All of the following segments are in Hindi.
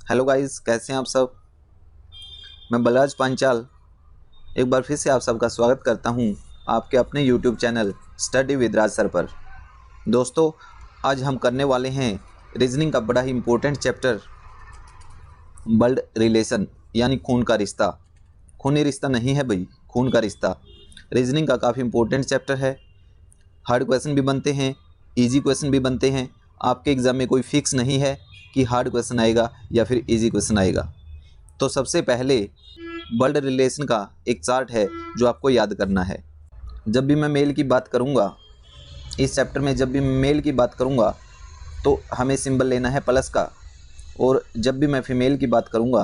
हेलो गाइस, कैसे हैं आप सब। मैं बलराज पांचाल एक बार फिर से आप सबका स्वागत करता हूं आपके अपने YouTube channel study with Raj sir पर। दोस्तों, आज हम करने वाले हैं रीजनिंग का बड़ा ही इम्पोर्टेंट चैप्टर, ब्लड रिलेशन यानी खून का रिश्ता। खूनी रिश्ता नहीं है भाई, खून का रिश्ता। रीजनिंग का काफ़ी इम्पोर्टेंट चैप्टर है। हार्ड क्वेश्चन भी बनते हैं, इजी क्वेश्चन भी बनते हैं। आपके एग्ज़ाम में कोई फिक्स नहीं है कि हार्ड क्वेश्चन आएगा या फिर इजी क्वेश्चन आएगा। तो सबसे पहले ब्लड रिलेशन का एक चार्ट है जो आपको याद करना है। जब भी मैं मेल की बात करूंगा, इस चैप्टर में जब भी मैं मेल की बात करूंगा तो हमें सिंबल लेना है प्लस का, और जब भी मैं फीमेल की बात करूंगा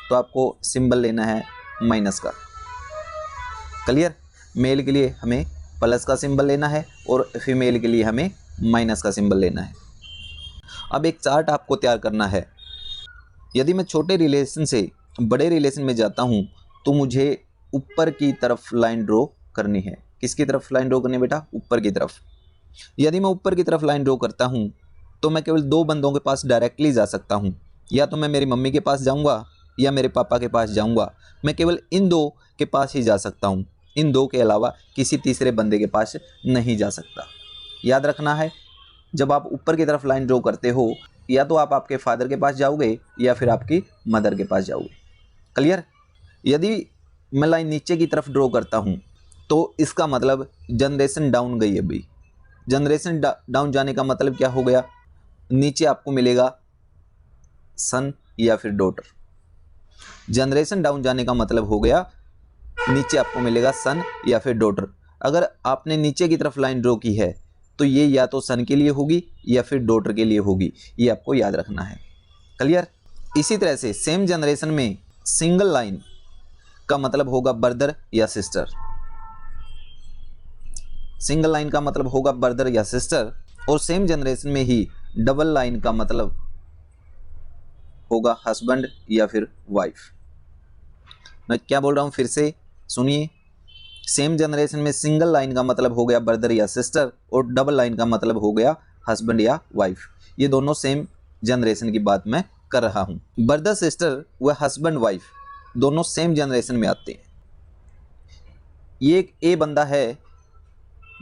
तो आपको सिंबल लेना है माइनस का। क्लियर। मेल के लिए हमें प्लस का सिंबल लेना है और फीमेल के लिए हमें माइनस का सिंबल लेना है। अब एक चार्ट आपको तैयार करना है। यदि मैं छोटे रिलेशन से बड़े रिलेशन में जाता हूं तो मुझे ऊपर की तरफ लाइन ड्रॉ करनी है। किसकी तरफ लाइन ड्रॉ करनी है बेटा? ऊपर की तरफ। यदि मैं ऊपर की तरफ लाइन ड्रॉ करता हूं तो मैं केवल दो बंदों के पास डायरेक्टली जा सकता हूं। या तो मैं मेरी मम्मी के पास जाऊंगा या मेरे पापा के पास जाऊंगा। मैं केवल इन दो के पास ही जा सकता हूं। इन दो के अलावा किसी तीसरे बंदे के पास नहीं जा सकता। याद रखना है, जब आप ऊपर की तरफ लाइन ड्रॉ करते हो या तो आप आपके फादर के पास जाओगे या फिर आपकी मदर के पास जाओगे। क्लियर। यदि मैं लाइन नीचे की तरफ ड्रॉ करता हूं तो इसका मतलब जनरेशन डाउन गई है भाई। जनरेशन डाउन जाने का मतलब क्या हो गया? नीचे आपको मिलेगा सन या फिर डॉटर। जनरेशन डाउन जाने का मतलब हो गया नीचे आपको मिलेगा सन या फिर डॉटर। अगर आपने नीचे की तरफ लाइन ड्रॉ की है तो ये या तो सन के लिए होगी या फिर डॉटर के लिए होगी। ये आपको याद रखना है। क्लियर। इसी तरह से सेम जनरेशन में सिंगल लाइन का मतलब होगा ब्रदर या सिस्टर। सिंगल लाइन का मतलब होगा ब्रदर या सिस्टर, और सेम जनरेशन में ही डबल लाइन का मतलब होगा हस्बैंड या फिर वाइफ। मैं क्या बोल रहा हूं फिर से सुनिए। सेम जनरेशन में सिंगल लाइन का मतलब हो गया ब्रदर या सिस्टर, और डबल लाइन का मतलब हो गया हस्बैंड या वाइफ। ये दोनों सेम जनरेशन की बात मैं कर रहा हूं। ब्रदर सिस्टर व हस्बैंड वाइफ दोनों सेम जनरेशन में आते हैं। ये एक ए बंदा है,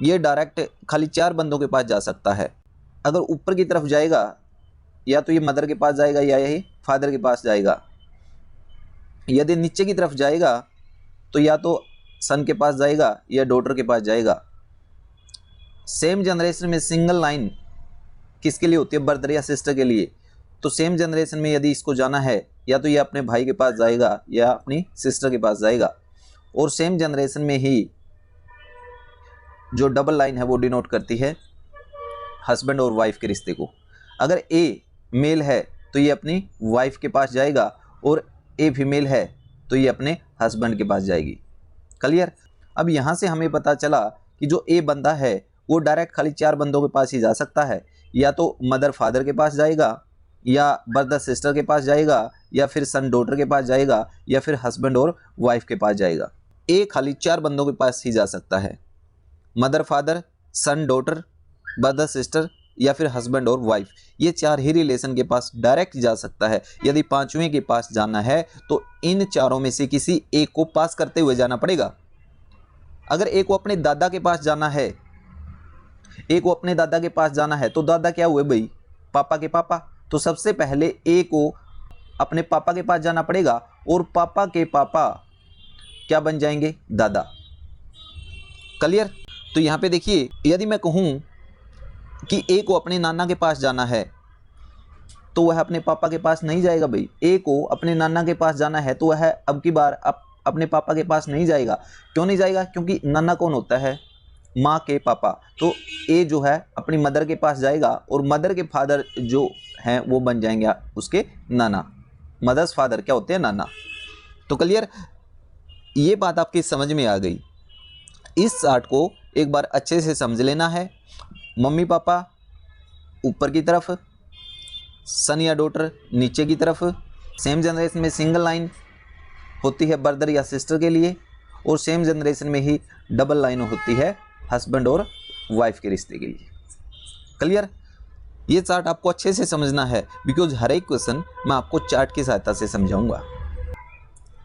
ये डायरेक्ट खाली चार बंदों के पास जा सकता है। अगर ऊपर की तरफ जाएगा या तो ये मदर के पास जाएगा या यही फादर के पास जाएगा। यदि नीचे की तरफ जाएगा तो या तो सन के पास जाएगा या डॉटर के पास जाएगा। सेम जनरेशन में सिंगल लाइन किसके लिए होती है? ब्रदर या सिस्टर के लिए। तो सेम जनरेशन में यदि इसको जाना है या तो ये अपने भाई के पास जाएगा या अपनी सिस्टर के पास जाएगा। और सेम जनरेशन में ही जो डबल लाइन है वो डिनोट करती है हस्बैंड और वाइफ के रिश्ते को। अगर ए मेल है तो ये अपनी वाइफ के पास जाएगा, और ए फीमेल है तो ये अपने हस्बैंड के पास जाएगी। क्लियर। अब यहाँ से हमें पता चला कि जो ए बंदा है वो डायरेक्ट खाली चार बंदों के पास ही जा सकता है। या तो मदर फादर के पास जाएगा, या ब्रदर सिस्टर के पास जाएगा, या फिर सन डॉटर के पास जाएगा, या फिर हस्बैंड और वाइफ के पास जाएगा। ए खाली चार बंदों के पास ही जा सकता है। Mother father, son daughter, brother sister या फिर हस्बैंड और वाइफ, ये चार ही रिलेशन के पास डायरेक्ट जा सकता है। यदि पांचवें के पास जाना है तो इन चारों में से किसी एक को पास करते हुए जाना पड़ेगा। अगर एक को अपने दादा के पास जाना है, एक को अपने दादा के पास जाना है तो दादा क्या हुए भाई? पापा के पापा। तो सबसे पहले ए को अपने पापा के पास जाना पड़ेगा, और पापा के पापा क्या बन जाएंगे? दादा। क्लियर। तो यहां पे देखिए, यदि मैं कहूं कि ए को अपने नाना के पास जाना है तो वह अपने पापा के पास नहीं जाएगा भाई। ए को अपने नाना के पास जाना है तो वह अब की बार अपने पापा के पास नहीं जाएगा। क्यों नहीं जाएगा? क्योंकि नाना कौन होता है? माँ के पापा। तो ए जो है अपनी मदर के पास जाएगा, और मदर के फादर जो हैं वो बन जाएंगे उसके नाना। मदर्स फादर क्या होते हैं? नाना। तो क्लियर। ये बात आपकी समझ में आ गई। इस चार्ट को एक बार अच्छे से समझ लेना है। मम्मी पापा ऊपर की तरफ, सन या डॉटर नीचे की तरफ। सेम जनरेशन में सिंगल लाइन होती है ब्रदर या सिस्टर के लिए, और सेम जनरेशन में ही डबल लाइन होती है हस्बैंड और वाइफ के रिश्ते के लिए। क्लियर। ये चार्ट आपको अच्छे से समझना है बिकॉज हर एक क्वेश्चन मैं आपको चार्ट की सहायता से समझाऊंगा।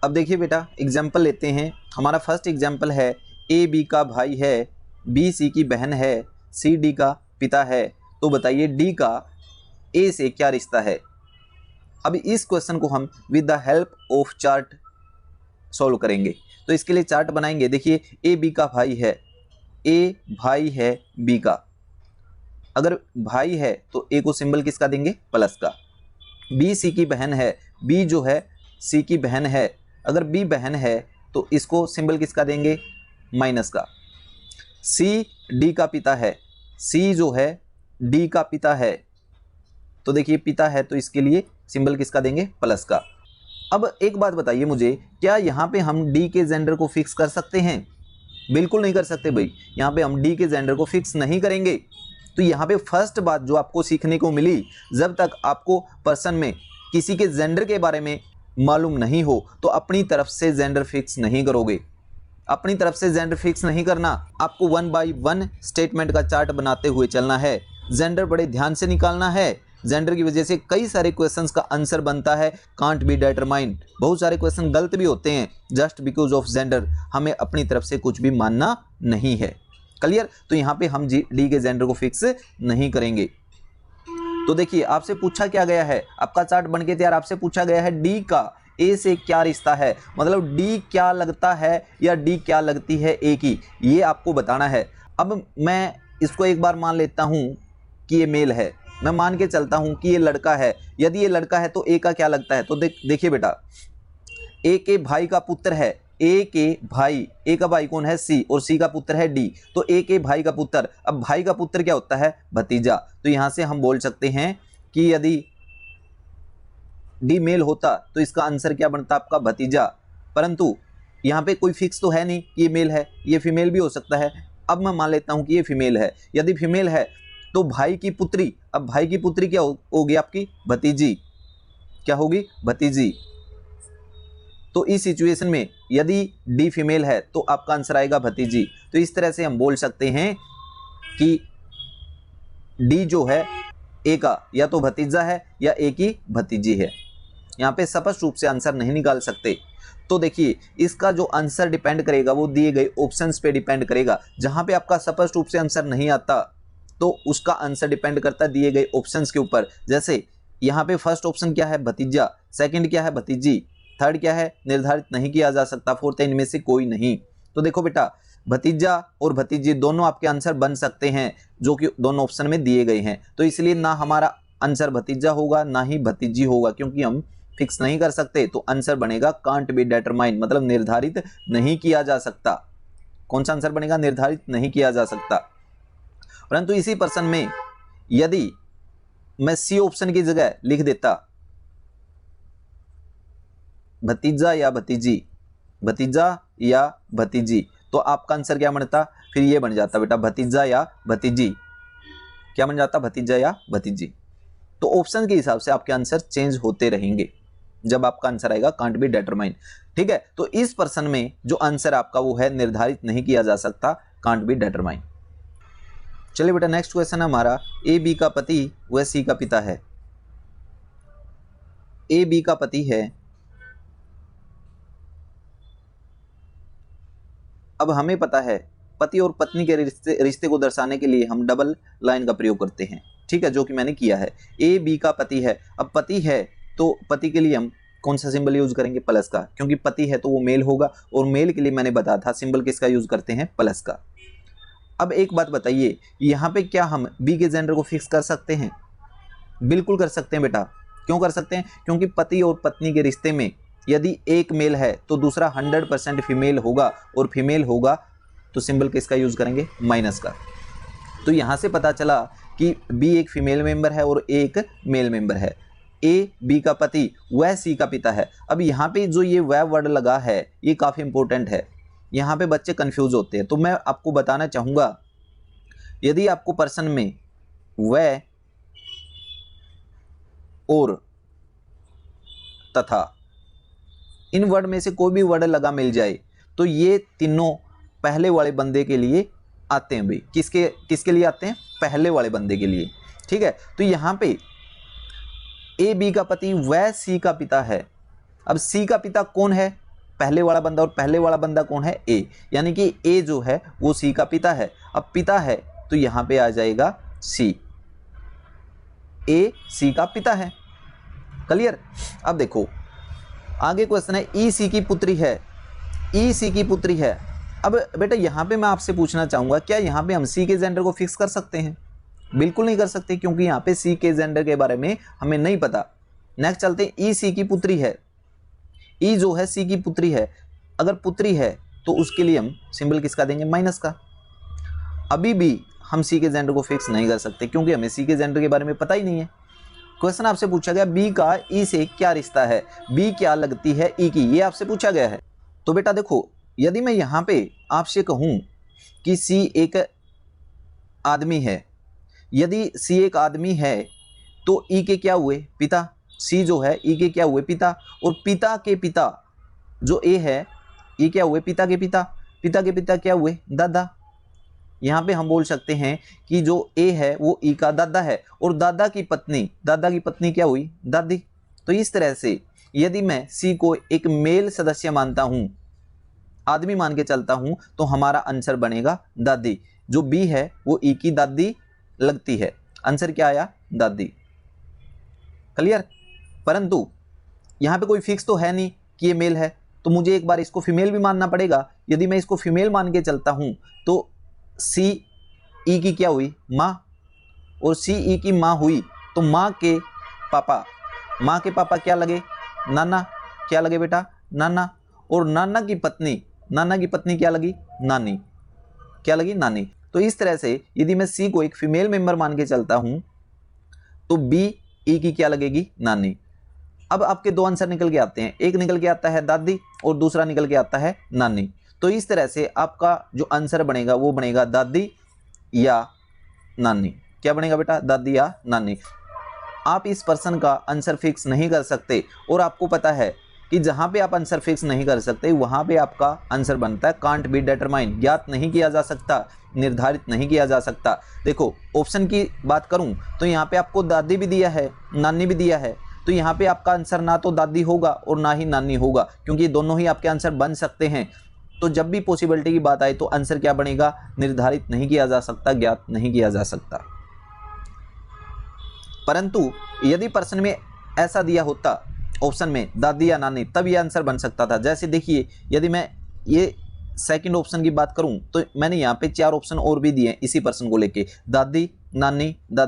अब देखिए बेटा, एग्जाम्पल लेते हैं। हमारा फर्स्ट एग्जाम्पल है ए बी का भाई है, बी सी की बहन है, सी डी का पिता है। तो बताइए डी का ए से क्या रिश्ता है। अब इस क्वेश्चन को हम with the help of chart solve करेंगे। तो इसके लिए चार्ट बनाएंगे। देखिए ए बी का भाई है, ए भाई है बी का। अगर भाई है तो ए को सिंबल किसका देंगे, प्लस का। बी सी की बहन है, बी जो है सी की बहन है। अगर बी बहन है तो इसको सिंबल किसका देंगे, माइनस का। सी डी का पिता है, सी जो है डी का पिता है। तो देखिए पिता है तो इसके लिए सिंबल किसका देंगे, प्लस का। अब एक बात बताइए मुझे, क्या यहाँ पे हम डी के जेंडर को फिक्स कर सकते हैं? बिल्कुल नहीं कर सकते भाई। यहाँ पे हम डी के जेंडर को फिक्स नहीं करेंगे। तो यहाँ पे फर्स्ट बात जो आपको सीखने को मिली, जब तक आपको पर्सन में किसी के जेंडर के बारे में मालूम नहीं हो तो अपनी तरफ से जेंडर फिक्स नहीं करोगे। अपनी तरफ से जेंडर फिक्स नहीं करना, आपको 1 बाय 1 स्टेटमेंट का चार्ट बनाते हुए चलना है। जेंडर बड़े ध्यान से निकालना है। जेंडर की वजह से कई सारे क्वेश्चंस का आंसर बनता है कांट बी डिटरमाइंड। बहुत सारे क्वेश्चन गलत भी होते हैं जस्ट बिकॉज ऑफ जेंडर। हमें अपनी तरफ से कुछ भी मानना नहीं है। क्लियर? तो यहाँ पे हम डी के जेंडर को फिक्स नहीं करेंगे। तो देखिए आपसे पूछा क्या गया है, आपका चार्ट बनके तैयार। आपसे पूछा गया है डी का ए से क्या रिश्ता है, मतलब डी क्या लगता है या डी क्या लगती है ए की, ये आपको बताना है। अब मैं इसको एक बार मान लेता हूं कि ये मेल है, मैं मान के चलता हूं कि ये लड़का है। यदि ये लड़का है तो ए का क्या लगता है, तो देखिए बेटा, ए के भाई का पुत्र है, ए के भाई, ए का भाई कौन है, सी, और सी का पुत्र है डी। तो ए के भाई का पुत्र, अब भाई का पुत्र क्या होता है, भतीजा। तो यहां से हम बोल सकते हैं कि यदि डी मेल होता तो इसका आंसर क्या बनता, आपका भतीजा। परंतु यहाँ पे कोई फिक्स तो है नहीं कि ये मेल है, ये फीमेल भी हो सकता है। अब मैं मान लेता हूं कि ये फीमेल है। यदि फीमेल है तो भाई की पुत्री, अब भाई की पुत्री क्या होगी आपकी, भतीजी। क्या होगी, भतीजी। तो इस सिचुएशन में यदि डी फीमेल है तो आपका आंसर आएगा भतीजी। तो इस तरह से हम बोल सकते हैं कि डी जो है ए का या तो भतीजा है या ए की भतीजी है। यहाँ पे स्पष्ट रूप से आंसर नहीं निकाल सकते। तो देखिए इसका जो आंसर डिपेंड करेगा वो दिए गए ऑप्शंस पे डिपेंड करेगा। जहां पे आपका स्पष्ट रूप से आंसर नहीं आता तो उसका आंसर डिपेंड करता है दिए गए ऑप्शंस के ऊपर। जैसे यहाँ पे फर्स्ट ऑप्शन क्या है, भतीजा, सेकंड क्या है, भतीजी, थर्ड क्या है, निर्धारित नहीं किया जा सकता, फोर्थ इनमें से कोई नहीं। तो देखो बेटा, भतीजा और भतीजी दोनों आपके आंसर बन सकते हैं जो कि दोनों ऑप्शन में दिए गए हैं। तो इसलिए ना हमारा आंसर भतीजा होगा ना ही भतीजी होगा, क्योंकि हम फिक्स नहीं कर सकते। तो आंसर बनेगा कांट बी डिटरमाइंड, मतलब निर्धारित नहीं किया जा सकता। कौन सा आंसर बनेगा, निर्धारित नहीं किया जा सकता। परंतु इसी पर्सन में यदि मैं सी ऑप्शन की जगह लिख देता भतीजा या भतीजी, भतीजा या भतीजी, तो आपका आंसर क्या बनता, फिर ये बन जाता बेटा भतीजा या भतीजी। क्या बन जाता, भतीजा या भतीजी। तो ऑप्शन के हिसाब से आपके आंसर चेंज होते रहेंगे जब आपका आंसर आएगा कांट बी डिटरमाइंड। ठीक है, तो इस पर्सन में जो आंसर आपका वो है निर्धारित नहीं किया जा सकता, कांट बी डिटरमाइंड। चलिए बेटा नेक्स्ट क्वेश्चन है हमारा, ए बी का पति व सी का पिता है। ए बी का पति है। अब हमें पता है पति और पत्नी के रिश्ते को दर्शाने के लिए हम डबल लाइन का प्रयोग करते हैं। ठीक है, जो कि मैंने किया है। ए बी का पति है। अब पति है तो पति के लिए हम कौन सा सिंबल यूज करेंगे, प्लस का, क्योंकि पति है तो वो मेल होगा और मेल के लिए मैंने बताया था सिंबल किसका यूज करते हैं, प्लस का। अब एक बात बताइए, यहाँ पे क्या हम बी के जेंडर को फिक्स कर सकते हैं? बिल्कुल कर सकते हैं बेटा। क्यों कर सकते हैं? क्योंकि पति और पत्नी के रिश्ते में यदि एक मेल है तो दूसरा 100% फीमेल होगा, और फीमेल होगा तो सिंबल किसका यूज करेंगे, माइनस का। तो यहाँ से पता चला कि बी एक फीमेल मेंबर है और ए एक मेल मेंबर है। ए बी का पति, वह सी का पिता है। अब यहाँ पे जो ये वह वर्ड लगा है ये काफ़ी इंपॉर्टेंट है। यहाँ पे बच्चे कंफ्यूज होते हैं, तो मैं आपको बताना चाहूँगा, यदि आपको पर्सन में वह और तथा इन वर्ड में से कोई भी वर्ड लगा मिल जाए तो ये तीनों पहले वाले बंदे के लिए आते हैं भाई। किसके लिए आते हैं? पहले वाले बंदे के लिए। ठीक है। तो यहाँ पे ए बी का पति वह सी का पिता है। अब सी का पिता कौन है? पहले वाला बंदा, और पहले वाला बंदा कौन है? ए, यानी कि ए जो है वो सी का पिता है। अब पिता है तो यहाँ पे आ जाएगा सी, ए सी का पिता है। क्लियर? अब देखो आगे क्वेश्चन है, ई सी की पुत्री है, ई सी की पुत्री है। अब बेटा यहाँ पे मैं आपसे पूछना चाहूँगा, क्या यहाँ पे हम सी के जेंडर को फिक्स कर सकते हैं? बिल्कुल नहीं कर सकते, क्योंकि यहाँ पे सी के जेंडर के बारे में हमें नहीं पता। नेक्स्ट चलते हैं, ई सी की पुत्री है। ई जो है सी की पुत्री है, अगर पुत्री है तो उसके लिए हम सिंबल किसका देंगे? माइनस का। अभी भी हम सी के जेंडर को फिक्स नहीं कर सकते, क्योंकि हमें सी के जेंडर के बारे में पता ही नहीं है। क्वेश्चन आपसे पूछा गया बी का ई से क्या रिश्ता है, बी क्या लगती है ई की, ये आपसे पूछा गया है। तो बेटा देखो, यदि मैं यहाँ पे आपसे कहूँ कि सी एक आदमी है, यदि सी एक आदमी है तो ई के क्या हुए? पिता। सी जो है ई के क्या हुए? पिता। और पिता के पिता जो ए है, ये क्या हुए? पिता के पिता। पिता के पिता क्या हुए? दादा। यहाँ पे हम बोल सकते हैं कि जो ए है वो ई का दादा है, और दादा की पत्नी क्या हुई? दादी। तो इस तरह से यदि मैं सी को एक मेल सदस्य मानता हूँ, आदमी मान के चलता हूँ, तो हमारा आंसर बनेगा दादी। जो बी है वो ई की दादी लगती है। आंसर क्या आया? दादी। क्लियर? परंतु यहाँ पे कोई फिक्स तो है नहीं कि ये मेल है, तो मुझे एक बार इसको फीमेल भी मानना पड़ेगा। यदि मैं इसको फीमेल मान के चलता हूँ तो सी ई की क्या हुई? माँ, और सी ई की माँ हुई तो माँ के पापा क्या लगे? नाना। क्या लगे बेटा? नाना। और नाना की पत्नी क्या लगी? नानी। क्या लगी? नानी। तो इस तरह से यदि मैं सी को एक फीमेल मेंबर मान के चलता हूं तो बी ई की क्या लगेगी? नानी। अब आपके दो आंसर निकल के आते हैं, एक निकल के आता है दादी और दूसरा निकल के आता है नानी। तो इस तरह से आपका जो आंसर बनेगा वो बनेगा दादी या नानी। क्या बनेगा बेटा? दादी या नानी। आप इस पर्सन का आंसर फिक्स नहीं कर सकते, और आपको पता है कि जहां पे आप आंसर फिक्स नहीं कर सकते वहां पे आपका आंसर बनता है कांट बी डिटरमाइन, ज्ञात नहीं किया जा सकता, निर्धारित नहीं किया जा सकता। देखो ऑप्शन की बात करूं तो यहाँ पे आपको दादी भी दिया है, नानी भी दिया है, तो यहाँ पे आपका आंसर ना तो दादी होगा और ना ही नानी होगा, क्योंकि दोनों ही आपके आंसर बन सकते हैं। तो जब भी पॉसिबिलिटी की बात आए तो आंसर क्या बनेगा? निर्धारित नहीं किया जा सकता, ज्ञात नहीं किया जा सकता। परंतु यदि प्रश्न में ऐसा दिया होता ऑप्शन में दादी या नानी, तब ये आंसर बन सकता था। जैसे देखिए, यदि मैं ये सेकंड ऑप्शन की बात करूं तो मैंने यहाँ पे 4 ऑप्शन और भी दिए इसी पर्सन को लेके, दादी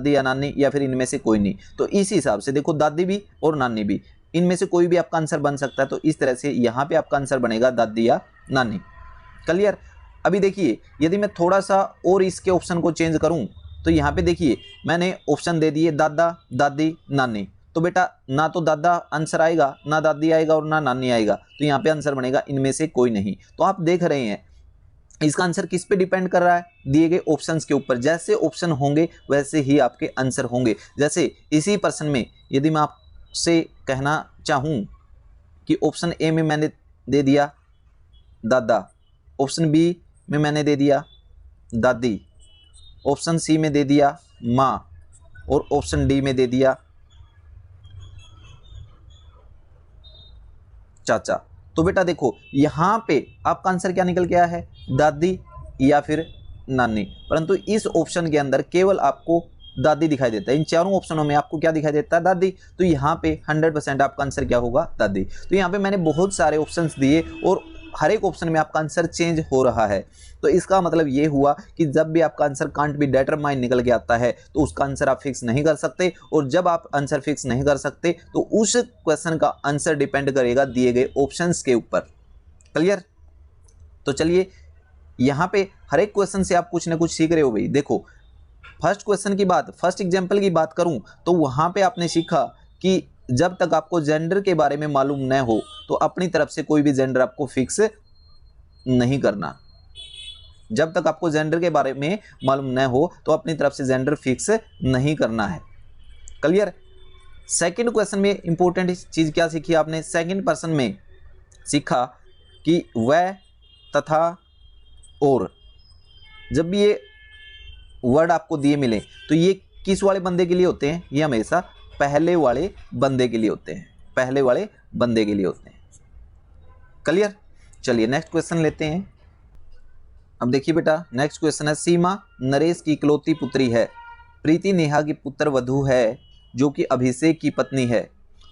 या नानी या फिर इनमें से कोई नहीं। तो इसी हिसाब से देखो, दादी भी और नानी भी, इनमें से कोई भी आपका आंसर बन सकता है। तो इस तरह से यहाँ पे आपका आंसर बनेगा दादी या नानी। क्लियर? अभी देखिए, यदि मैं थोड़ा सा और इसके ऑप्शन को चेंज करूँ तो यहाँ पे देखिए मैंने ऑप्शन दे दिए दादा, दादी, नानी। तो बेटा ना तो दादा आंसर आएगा, ना दादी आएगा और ना नानी आएगा, तो यहाँ पे आंसर बनेगा इनमें से कोई नहीं। तो आप देख रहे हैं इसका आंसर किस पे डिपेंड कर रहा है? दिए गए ऑप्शंस के ऊपर। जैसे ऑप्शन होंगे वैसे ही आपके आंसर होंगे। जैसे इसी प्रश्न में यदि मैं आपसे कहना चाहूँ कि ऑप्शन ए में मैंने दे दिया दादा, ऑप्शन बी में मैंने दे दिया दादी, ऑप्शन सी में दे दिया माँ, और ऑप्शन डी में दे दिया चाचा, तो बेटा देखो यहाँ पे आपका आंसर क्या निकल के आया है? दादी या फिर नानी। परंतु इस ऑप्शन के अंदर केवल आपको दादी दिखाई देता है, इन चारों ऑप्शनों में आपको क्या दिखाई देता है? दादी। तो यहाँ पे 100% आपका आंसर क्या होगा? दादी। तो यहाँ पे मैंने बहुत सारे ऑप्शंस दिए और हर एक ऑप्शन में आपका आंसर चेंज हो रहा है। तो इसका मतलब ये हुआ कि जब भी आपका आंसर कांट बी डिटरमाइन निकल के आता है तो उसका आंसर आप फिक्स नहीं कर सकते, और जब आप आंसर फिक्स नहीं कर सकते तो उस क्वेश्चन का आंसर डिपेंड करेगा दिए गए ऑप्शंस के ऊपर। क्लियर? तो चलिए, यहाँ पे हर एक क्वेश्चन से आप कुछ ना कुछ सीख रहे हो भाई। देखो फर्स्ट क्वेश्चन की बात, फर्स्ट एग्जाम्पल की बात करूं तो वहां पे आपने सीखा कि जब तक आपको जेंडर के बारे में मालूम न हो तो अपनी तरफ से कोई भी जेंडर आपको फिक्स नहीं करना। जब तक आपको जेंडर के बारे में मालूम न हो तो अपनी तरफ से जेंडर फिक्स नहीं करना है। क्लियर? सेकंड क्वेश्चन में इंपॉर्टेंट चीज क्या सीखी आपने? सेकंड पर्सन में सीखा कि वह तथा और, जब भी ये वर्ड आपको दिए मिले तो ये किस वाले बंदे के लिए होते हैं? ये हमेशा पहले वाले बंदे के लिए होते हैं, पहले वाले बंदे के लिए होते हैं। क्लियर? चलिए नेक्स्ट क्वेश्चन लेते हैं। अब देखिए बेटा, नेक्स्ट क्वेश्चन है, सीमा नरेश की इकलौती पुत्री है, प्रीति नेहा की पुत्र वधू है जो कि अभिषेक की पत्नी है,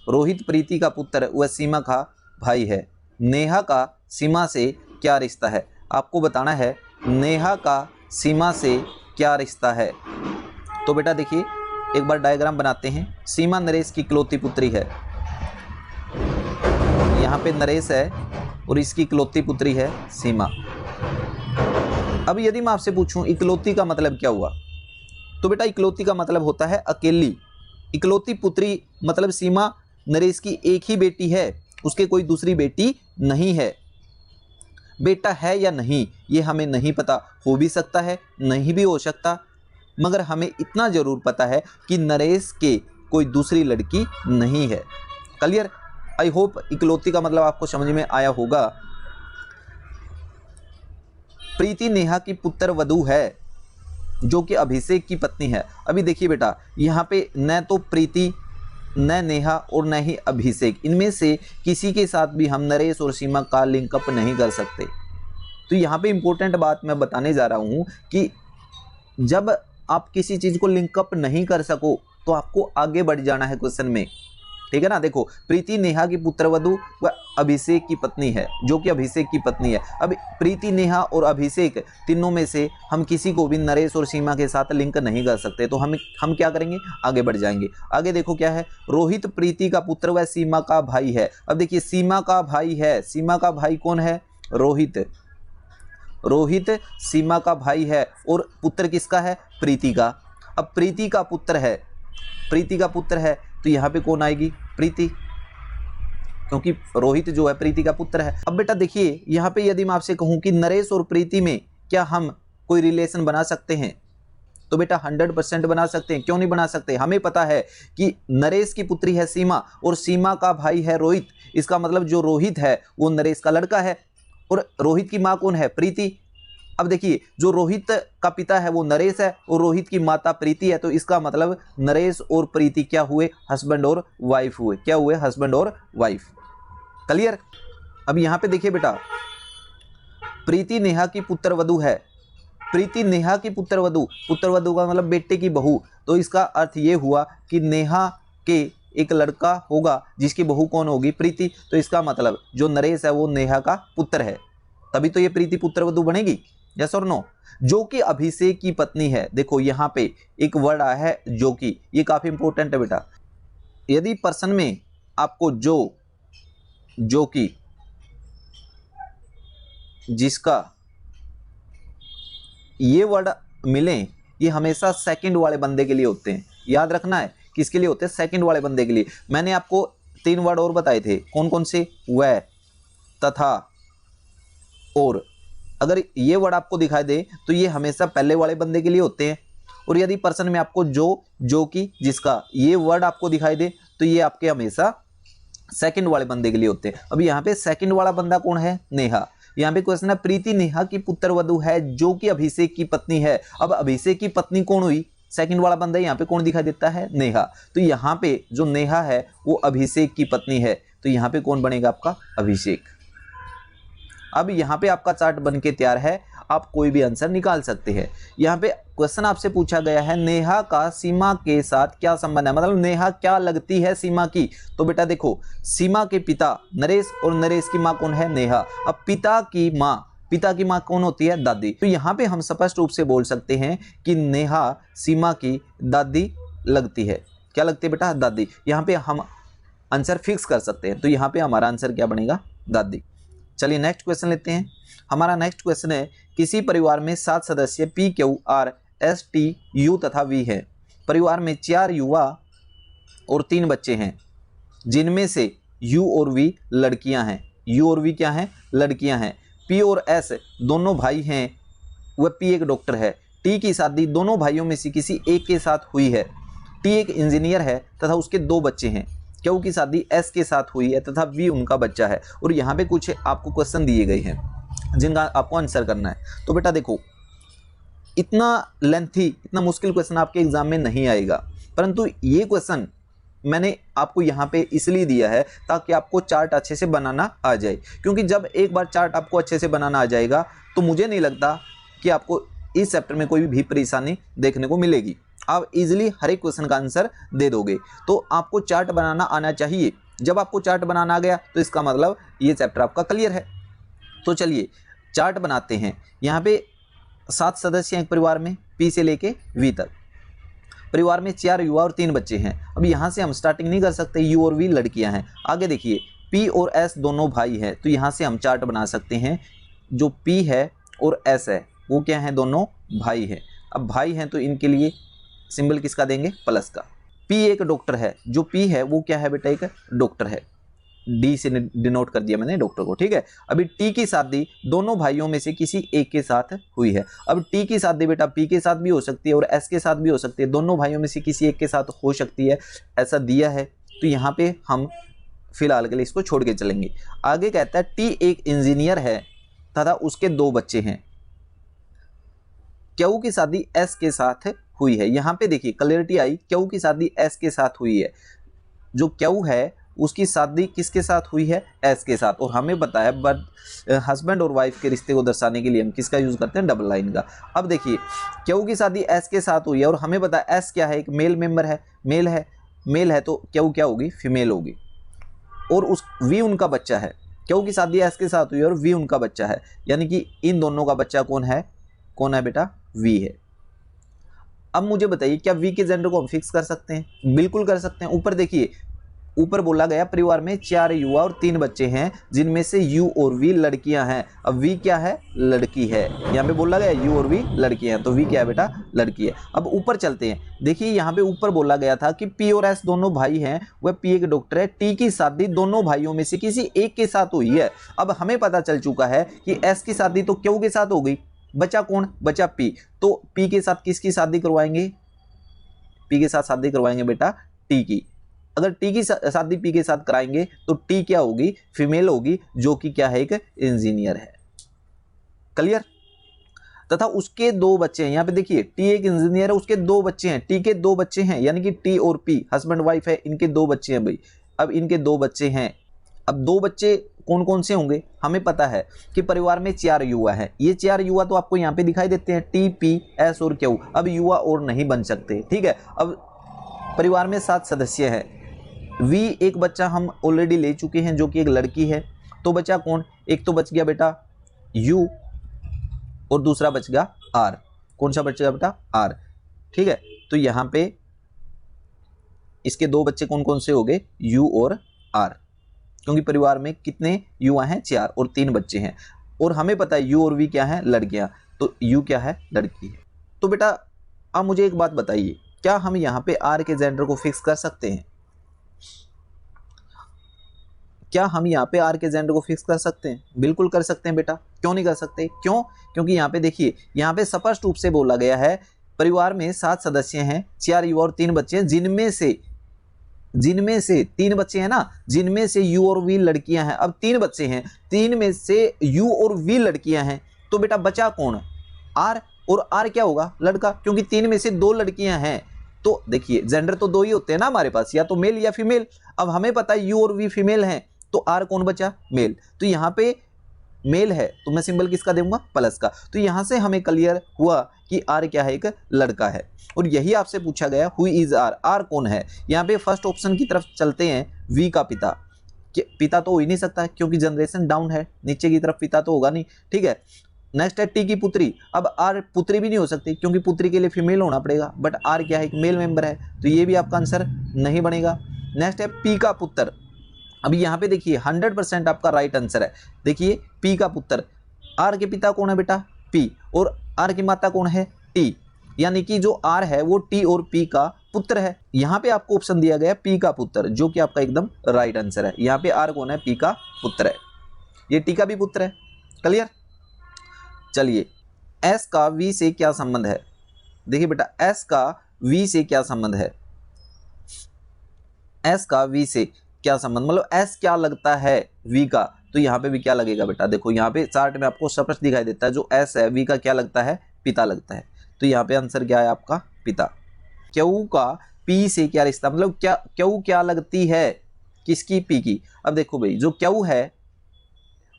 रोहित प्रीति का पुत्र व सीमा का भाई है, नेहा का सीमा से क्या रिश्ता है? आपको बताना है नेहा का सीमा से क्या रिश्ता है। तो बेटा देखिए, एक बार डायग्राम बनाते हैं। सीमा नरेश की इकलौती पुत्री है, यहाँ पे नरेश है और इसकी इकलौती पुत्री है सीमा। अब यदि मैं आपसे पूछूं इकलौती का मतलब क्या हुआ, तो बेटा इकलौती का मतलब होता है अकेली। इकलौती पुत्री मतलब सीमा नरेश की एक ही बेटी है, उसके कोई दूसरी बेटी नहीं है। बेटा है या नहीं ये हमें नहीं पता, हो भी सकता है नहीं भी हो सकता, मगर हमें इतना जरूर पता है कि नरेश के कोई दूसरी लड़की नहीं है। क्लियर? आई होप इकलौती का मतलब आपको समझ में आया होगा। प्रीति नेहा की पुत्र वधू है जो कि अभिषेक की पत्नी है। अभी देखिए बेटा, यहाँ पे न तो प्रीति, न नेहा और न ही अभिषेक, इनमें से किसी के साथ भी हम नरेश और सीमा का लिंकअप नहीं कर सकते। तो यहाँ पे इंपॉर्टेंट बात मैं बताने जा रहा हूँ कि जब आप किसी चीज़ को लिंकअप नहीं कर सको तो आपको आगे बढ़ जाना है क्वेश्चन में, ठीक है ना। देखो, प्रीति नेहा की पुत्रवधू व अभिषेक की पत्नी है जो कि अभिषेक की पत्नी है। अब प्रीति नेहा और अभिषेक तीनों में से हम किसी को भी नरेश और सीमा के साथ लिंक नहीं कर सकते, तो हम क्या करेंगे, आगे बढ़ जाएंगे। आगे देखो क्या है, रोहित प्रीति का पुत्र व सीमा का भाई है। अब देखिए, सीमा का भाई है, सीमा का भाई कौन है, रोहित। रोहित सीमा का भाई है और पुत्र किसका है, प्रीति का। अब प्रीति का पुत्र है, प्रीति का पुत्र है तो यहाँ पे कौन आएगी, प्रीति, क्योंकि रोहित जो है प्रीति का पुत्र है। अब बेटा देखिए, यहाँ पे यदि मैं आपसे कहूँ कि नरेश और प्रीति में क्या हम कोई रिलेशन बना सकते हैं, तो बेटा 100% बना सकते हैं। क्यों नहीं बना सकते, हमें पता है कि नरेश की पुत्री है सीमा और सीमा का भाई है रोहित। इसका मतलब जो रोहित है वो नरेश का लड़का है और रोहित की माँ कौन है, प्रीति। अब देखिए, जो रोहित का पिता है वो नरेश है और रोहित की माता प्रीति है, तो इसका मतलब नरेश और प्रीति क्या हुए, हस्बैंड और वाइफ हुए। क्या हुए, हस्बैंड और वाइफ। क्लियर? अब यहाँ पे देखिए बेटा, प्रीति नेहा की पुत्रवधू है, प्रीति नेहा की पुत्रवधू, पुत्रवधू का मतलब बेटे की बहू, तो इसका अर्थ ये हुआ कि नेहा के एक लड़का होगा जिसकी बहू कौन होगी, प्रीति। तो इसका मतलब जो नरेश है वो नेहा का पुत्र है, तभी तो ये प्रीति पुत्रवधू बनेगी। यस और नो? जो कि अभिषेक की पत्नी है। देखो यहाँ पे एक वर्ड आया है जो कि, ये काफी इंपॉर्टेंट है बेटा। यदि पर्सन में आपको जो कि, जिसका, ये वर्ड मिले, ये हमेशा सेकंड वाले बंदे के लिए होते हैं। याद रखना है किसके लिए होते हैं, सेकंड वाले बंदे के लिए। मैंने आपको 3 वर्ड और बताए थे, कौन कौन से, वह, तथा और। अगर ये वर्ड आपको दिखाई दे तो ये हमेशा पहले वाले बंदे के लिए होते हैं। और यदि पर्सन में आपको जो कि, जिसका, ये वर्ड आपको दिखाई दे तो ये आपके हमेशा सेकंड वाले बंदे के लिए होते हैं। अब यहाँ पे सेकंड वाला बंदा कौन है, नेहा। यहाँ पे क्वेश्चन है, प्रीति नेहा की पुत्रवधू है जो कि अभिषेक की पत्नी है। अब अभिषेक की पत्नी कौन हुई, सेकंड वाला बंदा, यहाँ पे कौन दिखाई देता है, नेहा। तो यहाँ पे जो नेहा है वो अभिषेक की पत्नी है, तो यहाँ पे कौन बनेगा आपका, अभिषेक। अब यहाँ पे आपका चार्ट बन के तैयार है, आप कोई भी आंसर निकाल सकते हैं। यहाँ पे क्वेश्चन आपसे पूछा गया है, नेहा का सीमा के साथ क्या संबंध है, मतलब नेहा क्या लगती है सीमा की। तो बेटा देखो, सीमा के पिता नरेश और नरेश की माँ कौन है, नेहा। अब पिता की माँ कौन होती है, दादी। तो यहाँ पे हम स्पष्ट रूप से बोल सकते हैं कि नेहा सीमा की दादी लगती है। क्या लगती है बेटा, दादी। यहाँ पे हम आंसर फिक्स कर सकते हैं, तो यहाँ पे हमारा आंसर क्या बनेगा, दादी। चलिए नेक्स्ट क्वेश्चन लेते हैं। हमारा नेक्स्ट क्वेश्चन है, किसी परिवार में 7 सदस्य P, Q, R, S, T, U तथा वी हैं। परिवार में 4 युवा और 3 बच्चे हैं, जिनमें से यू और वी लड़कियां हैं। यू और वी क्या हैं, लड़कियां हैं। पी और एस दोनों भाई हैं, वह पी एक डॉक्टर है। टी की शादी दोनों भाइयों में से किसी एक के साथ हुई है। टी एक इंजीनियर है तथा उसके 2 बच्चे हैं। क्यू की शादी एस के साथ हुई है तथा वी उनका बच्चा है। और यहाँ पे कुछ आपको क्वेश्चन दिए गए हैं जिनका आपको आंसर करना है। तो बेटा देखो, इतना लेंथी, इतना मुश्किल क्वेश्चन आपके एग्जाम में नहीं आएगा, परंतु ये क्वेश्चन मैंने आपको यहाँ पे इसलिए दिया है ताकि आपको चार्ट अच्छे से बनाना आ जाए, क्योंकि जब एक बार चार्ट आपको अच्छे से बनाना आ जाएगा तो मुझे नहीं लगता कि आपको इस चैप्टर में कोई भी परेशानी देखने को मिलेगी। आप इजीली हर एक क्वेश्चन का आंसर दे दोगे। तो आपको चार्ट बनाना आना चाहिए। जब आपको चार्ट बनाना आ गया तो इसका मतलब ये चैप्टर आपका क्लियर है। तो चलिए चार्ट बनाते हैं। यहाँ पे 7 सदस्य हैं एक परिवार में, पी से लेके वी तक। परिवार में 4 युवा और 3 बच्चे हैं। अब यहाँ से हम स्टार्टिंग नहीं कर सकते, यू और वी लड़कियां हैं। आगे देखिए पी और एस दोनों भाई हैं, तो यहाँ से हम चार्ट बना सकते हैं। जो पी है और एस है वो क्या है, दोनों भाई हैं। अब भाई हैं तो इनके लिए सिंबल किसका देंगे, प्लस का। पी एक डॉक्टर है, जो पी है वो क्या है बेटा, एक डॉक्टर है। डी से डिनोट कर दिया मैंने डॉक्टर को, ठीक है। अभी टी की शादी दोनों भाइयों में से किसी एक के साथ हुई है। अब टी की शादी बेटा पी के साथ भी हो सकती है और एस के साथ भी हो सकती है, दोनों भाइयों में से किसी एक के साथ हो सकती है, ऐसा दिया है। तो यहाँ पे हम फिलहाल के लिए इसको छोड़ के चलेंगे। आगे कहता है टी एक इंजीनियर है तथा उसके 2 बच्चे हैं। क्यू की शादी एस के साथ हुई है। यहाँ पे देखिए क्लियरिटी आई, क्यू की शादी एस के साथ हुई है। जो क्यू है उसकी शादी किसके साथ हुई है, एस के साथ। और हमें पता है हस्बैंड और वाइफ के रिश्ते को दर्शाने के लिए हम किसका यूज करते हैं, डबल लाइन का। अब देखिए क्यू की शादी एस के साथ हुई है और हमें पता है एस क्या है, एक मेल मेंबर है, मेल है तो क्यू क्या होगी, फीमेल होगी। और उस वी उनका बच्चा है। क्यू की शादी एस के साथ हुई है और वी उनका बच्चा है, यानी कि इन दोनों का बच्चा कौन है बेटा, वी है। अब मुझे बताइए क्या वी के जेंडर को हम फिक्स कर सकते हैं, बिल्कुल कर सकते हैं। ऊपर देखिए, ऊपर बोला गया परिवार में 4 युवा और 3 बच्चे हैं जिनमें से यू और वी लड़कियां हैं। अब वी क्या है, लड़की है। यहाँ पे बोला गया यू और वी लड़कियां हैं, तो वी क्या है बेटा, लड़की है। अब ऊपर चलते हैं। देखिए यहाँ पे ऊपर बोला गया था कि पी और एस दोनों भाई हैं, वह पी एक डॉक्टर है। टी की शादी दोनों भाइयों में से किसी एक के साथ हुई है। अब हमें पता चल चुका है कि एस की शादी तो क्यू के साथ हो गई, बचा कौन, बचा पी। तो पी के साथ किसकी शादी करवाएंगे, पी के साथ शादी करवाएंगे बेटा टी की। अगर टी की शादी पी के साथ कराएंगे तो टी क्या होगी, फीमेल होगी, जो कि क्या है, एक इंजीनियर है। क्लियर। तथा उसके 2 बच्चे हैं। यहाँ पे देखिए टी एक इंजीनियर है, उसके 2 बच्चे हैं। टी के 2 बच्चे हैं, यानी कि टी और पी हस्बैंड वाइफ है, इनके 2 बच्चे हैं भाई। अब इनके 2 बच्चे हैं। अब 2 बच्चे कौन कौन से होंगे, हमें पता है कि परिवार में 4 युवा हैं। ये 4 युवा तो आपको यहाँ पे दिखाई देते हैं, टी पी एस और क्यू। अब युवा और नहीं बन सकते, ठीक है। अब परिवार में 7 सदस्य हैं। वी एक बच्चा हम ऑलरेडी ले चुके हैं, जो कि एक लड़की है। तो बचा कौन, एक तो बच गया बेटा यू और दूसरा बच गया आर। कौन सा बच गया बेटा, आर, ठीक है। तो यहाँ पे इसके 2 बच्चे कौन कौन से हो गए, यू और आर, क्योंकि परिवार में कितने युवा हैं, 4 और 3 बच्चे हैं। और हमें पता है यू और वी क्या है, लड़कियां, तो यू क्या है, लड़की है। तो बेटा अब मुझे एक बात बताइए, क्या हम यहाँ पे आर के जेंडर को फिक्स कर सकते हैं, क्या हम यहाँ पे आर के जेंडर को फिक्स कर सकते हैं, बिल्कुल कर सकते हैं बेटा। क्यों नहीं कर सकते, क्यों, क्योंकि यहाँ पे देखिए, यहाँ पे स्पष्ट रूप से बोला गया है परिवार में 7 सदस्य हैं, 4 युवा और 3 बच्चे हैं, जिनमें से 3 बच्चे हैं ना, जिनमें से यू और वी लड़कियां हैं। अब 3 बच्चे हैं, 3 में से यू और वी लड़कियां हैं, तो बेटा बचा कौन, आर। और आर क्या होगा, लड़का, क्योंकि 3 में से 2 लड़कियां हैं। तो देखिए जेंडर तो 2 ही होते हैं ना हमारे पास, या तो मेल या फीमेल। अब हमें पता है यू और वी फीमेल हैं, तो आर कौन बचा, मेल। तो यहाँ पे मेल है तो मैं सिंबल किसका दूंगा, प्लस का। तो यहां से हमें क्लियर हुआ कि आर क्या है, एक लड़का है। और यही आपसे पूछा गया हु इज आर, आर कौन है। यहाँ पे फर्स्ट ऑप्शन की तरफ चलते हैं, वी का पिता। पिता तो हो ही नहीं सकता क्योंकि जनरेशन डाउन है, नीचे की तरफ पिता तो होगा नहीं, ठीक है। नेक्स्ट है टी की पुत्री। अब आर पुत्री भी नहीं हो सकती क्योंकि पुत्री के लिए फीमेल होना पड़ेगा, बट आर क्या है, एक मेल मेंबर है, तो ये भी आपका आंसर नहीं बनेगा। नेक्स्ट है पी का पुत्र। अभी यहाँ पे देखिए 100% आपका राइट आंसर है। देखिए पी का पुत्र, आर के पिता कौन है बेटा, पी, और आर की माता कौन है, टी, यानी कि जो आर है वो टी और पी का पुत्र है। यहाँ पे आपको ऑप्शन दिया गया पी का पुत्र, जो कि आपका एकदम राइट आंसर है। यहाँ पे आर कौन है, पी का पुत्र है, ये टी का भी पुत्र है। क्लियर। चलिए एस का वी से क्या संबंध है। देखिए बेटा एस का वी से क्या संबंध है, एस का वी से क्या संबंध, मतलब एस क्या लगता है वी का, तो यहाँ पे भी क्या लगेगा बेटा। देखो यहाँ पे चार्ट में आपको स्पष्ट दिखाई देता है, जो एस है वी का क्या लगता है, पिता लगता है। तो यहाँ पे आंसर क्या है आपका पिता। क्यू का पी से क्या रिश्ता, मतलब क्या क्यू क्या लगती है किसकी, पी की। अब देखो भाई जो क्यू है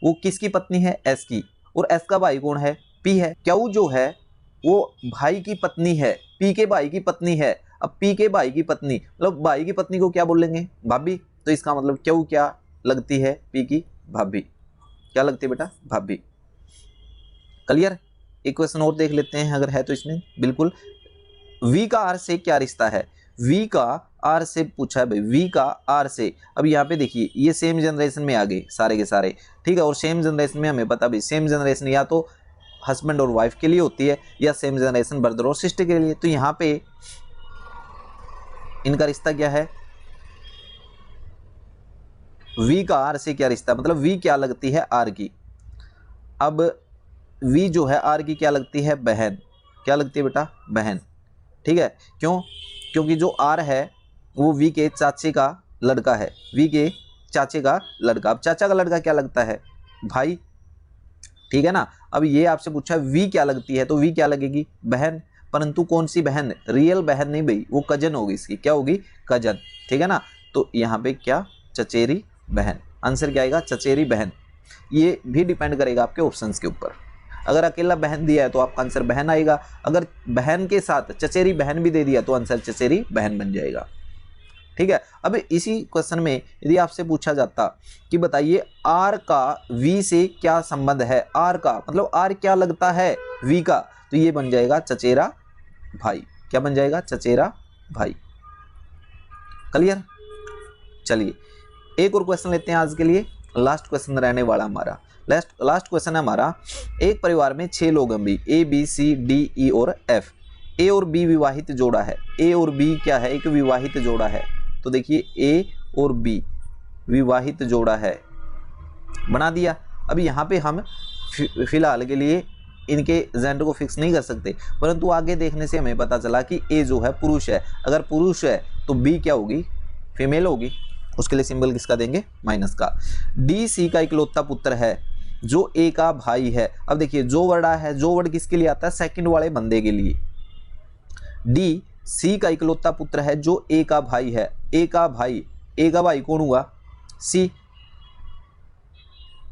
वो किसकी पत्नी है, एस की, और एस का भाई कौन है, पी है। क्यू जो है वो भाई की पत्नी है, पी के भाई की पत्नी है। अब पी के भाई की पत्नी मतलब भाई की पत्नी को क्या बोलेंगे, भाभी, तो इसका मतलब क्यू क्या लगती है, पी की भाभी। क्या लगती है बेटा, भाभी। क्लियर। एक क्वेश्चन और देख लेते हैं अगर है तो इसमें, बिल्कुल। वी का आर से क्या रिश्ता है, वी का आर से पूछा है भाई, वी का आर से। अब यहाँ पे देखिए ये सेम जनरेशन में आ गए सारे के सारे, ठीक है। और सेम जनरेशन में हमें पता भाई सेम जनरेशन या तो हस्बैंड और वाइफ के लिए होती है या सेम जनरेशन ब्रदर और सिस्टर के लिए। तो यहाँ पे इनका रिश्ता क्या है, वी का आर से क्या रिश्ता, मतलब वी क्या लगती है आर की। अब वी जो है आर की क्या लगती है, बहन। क्या लगती है बेटा, बहन, ठीक है। क्यों, क्योंकि जो आर है वो वी के चाचे का लड़का है, वी के चाचे का लड़का। अब चाचा का लड़का क्या लगता है, भाई, ठीक है ना। अब ये आपसे पूछा वी क्या लगती है, तो वी क्या लगेगी, बहन, परंतु कौन सी बहन, रियल बहन नहीं भाई, वो कजन होगी इसकी, क्या होगी, कजन, ठीक है ना। तो यहाँ पे क्या, चचेरी बहन। आंसर क्या आएगा, चचेरी बहन। ये भी डिपेंड करेगा आपके ऑप्शंस के ऊपर। अगर अकेला बहन दिया है तो आपका आंसर बहन आएगा, अगर बहन के साथ चचेरी बहन भी दे दिया तो आंसर चचेरी बहन बन जाएगा, ठीक है। अब इसी क्वेश्चन में यदि आपसे पूछा जाता कि बताइए आर का वी से क्या संबंध है, आर का मतलब आर क्या लगता है वी का, तो ये बन जाएगा चचेरा भाई। क्या बन जाएगा, चचेरा भाई। क्लियर। चलिए एक और क्वेश्चन लेते हैं आज के लिए, लास्ट क्वेश्चन रहने वाला हमारा। लास्ट क्वेश्चन है हमारा, एक परिवार में 6 लोग हैं भी, A B C D E और एफ। ए और बी विवाहित जोड़ा है, ए और बी क्या है, एक विवाहित जोड़ा है। तो देखिए ए और बी विवाहित जोड़ा है, बना दिया। अब यहाँ पे हम फिलहाल के लिए इनके जेंडर को फिक्स नहीं कर सकते, परंतु आगे देखने से हमें पता चला कि ए जो है पुरुष है, अगर पुरुष है तो बी क्या होगी, फीमेल होगी। उसके लिए सिंबल किसका देंगे, माइनस का। डी सी का इकलौता पुत्र है जो ए का भाई है। अब देखिए जो वर्ड है, जो वर्ड किसके लिए आता है, सेकंड वाले बंदे के लिए। डी सी का इकलौता पुत्र है जो ए का भाई है, ए का भाई, ए का भाई कौन हुआ, सी।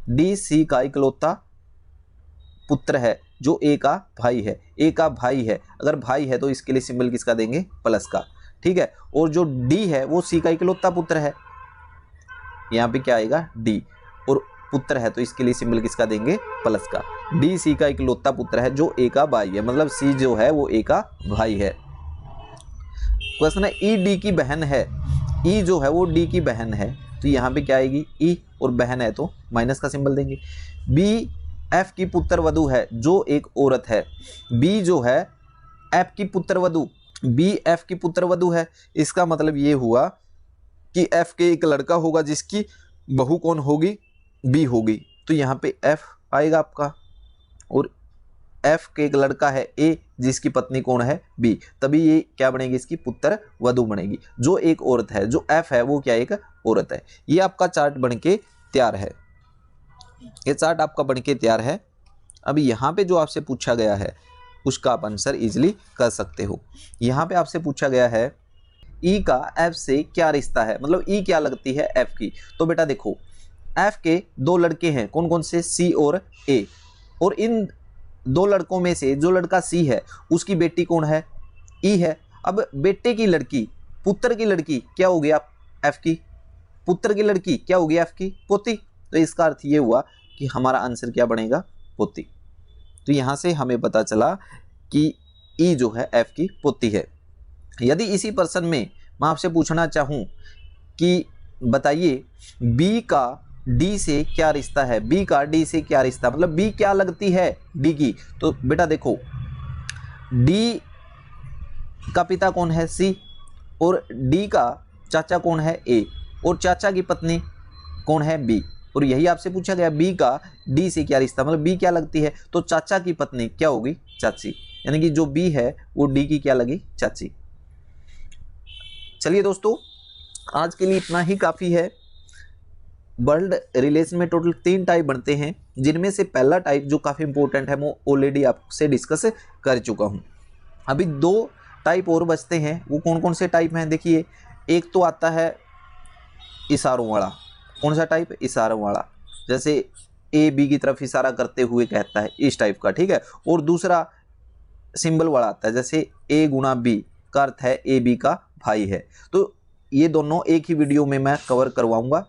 डी सी का इकलौता पुत्र है जो ए का भाई है, ए का भाई है, अगर भाई है तो इसके लिए सिंबल किसका देंगे, प्लस का, ठीक है। और जो डी है वो सी का इकलौता पुत्र है, यहाँ पे क्या आएगा, डी, और पुत्र है तो इसके लिए सिंबल किसका देंगे, प्लस का। डी सी का इकलौता पुत्र है जो ए का भाई है, मतलब सी जो है वो ए का भाई है। क्वेश्चन है ई डी की बहन है, ई जो है वो डी की बहन है, तो यहाँ पे क्या आएगी, ई, और बहन है तो माइनस का सिंबल देंगे। बी एफ की पुत्र वधु है जो एक औरत है, बी जो है एफ की पुत्र वधु, बी एफ की पुत्र वधु है, इसका मतलब ये हुआ कि एफ के एक लड़का होगा जिसकी बहू कौन होगी, बी होगी। तो यहाँ पे एफ आएगा आपका, और एफ के एक लड़का है ए जिसकी पत्नी कौन है, बी, तभी ये क्या बनेगी, इसकी पुत्र वधु बनेगी। जो एक औरत है, जो एफ है वो क्या एक औरत है। ये आपका चार्ट बनके तैयार है, ये चार्ट आपका बनके तैयार है। अब यहाँ पे जो आपसे पूछा गया है उसका आप आंसर इजीली कर सकते हो। यहाँ पे आपसे पूछा गया है ई का एफ से क्या रिश्ता है, मतलब ई क्या लगती है एफ की। तो बेटा देखो एफ के 2 लड़के हैं, कौन कौन से, सी और ए, और इन 2 लड़कों में से जो लड़का सी है उसकी बेटी कौन है, ई है। अब बेटे की लड़की, पुत्र की लड़की क्या होगी आप, एफ की, पुत्र की लड़की क्या होगी, एफ की पोती। तो इसका अर्थ ये हुआ कि हमारा आंसर क्या बनेगा, पोती। तो यहाँ से हमें पता चला कि ई जो है एफ की पोती है। यदि इसी पर्सन में मैं आपसे पूछना चाहूँ कि बताइए बी का डी से क्या रिश्ता है, बी का डी से क्या रिश्ता, मतलब बी क्या लगती है डी की। तो बेटा देखो डी का पिता कौन है, सी, और डी का चाचा कौन है, ए, और चाचा की पत्नी कौन है, बी। और यही आपसे पूछा गया बी का डी से क्या रिश्ता, मतलब बी क्या लगती है, तो चाचा की पत्नी क्या होगी, चाची, यानी कि जो बी है वो डी की क्या लगी, चाची। चलिए दोस्तों आज के लिए इतना ही काफ़ी है। वर्ल्ड रिलेशन में टोटल 3 टाइप बनते हैं, जिनमें से पहला टाइप जो काफ़ी इंपॉर्टेंट है वो ऑलरेडी आपसे डिस्कस कर चुका हूँ। अभी 2 टाइप और बचते हैं, वो कौन कौन से टाइप हैं देखिए। एक तो आता है इशारों वाला। कौन सा टाइप? इशारों वाला, जैसे ए बी की तरफ इशारा करते हुए कहता है, इस टाइप का, ठीक है। और दूसरा सिंबल वाला आता है, जैसे ए गुणा बी का अर्थ है ए बी का भाई है। तो ये दोनों एक ही वीडियो में मैं कवर करवाऊंगा,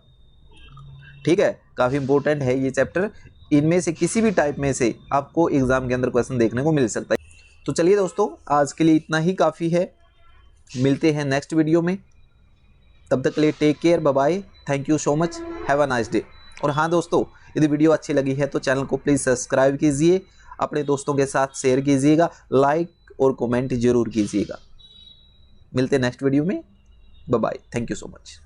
ठीक है। काफ़ी इंपॉर्टेंट है ये चैप्टर। इनमें से किसी भी टाइप में से आपको एग्जाम के अंदर क्वेश्चन देखने को मिल सकता है। तो चलिए दोस्तों, आज के लिए इतना ही काफ़ी है। मिलते हैं नेक्स्ट वीडियो में, तब तक के लिए take care, bye bye, thank you so much, have a nice day. और हाँ दोस्तों, यदि वीडियो अच्छी लगी है तो चैनल को प्लीज़ सब्सक्राइब कीजिए, अपने दोस्तों के साथ शेयर कीजिएगा, लाइक और कमेंट जरूर कीजिएगा। मिलते हैं नेक्स्ट वीडियो में, bye bye, thank you so much.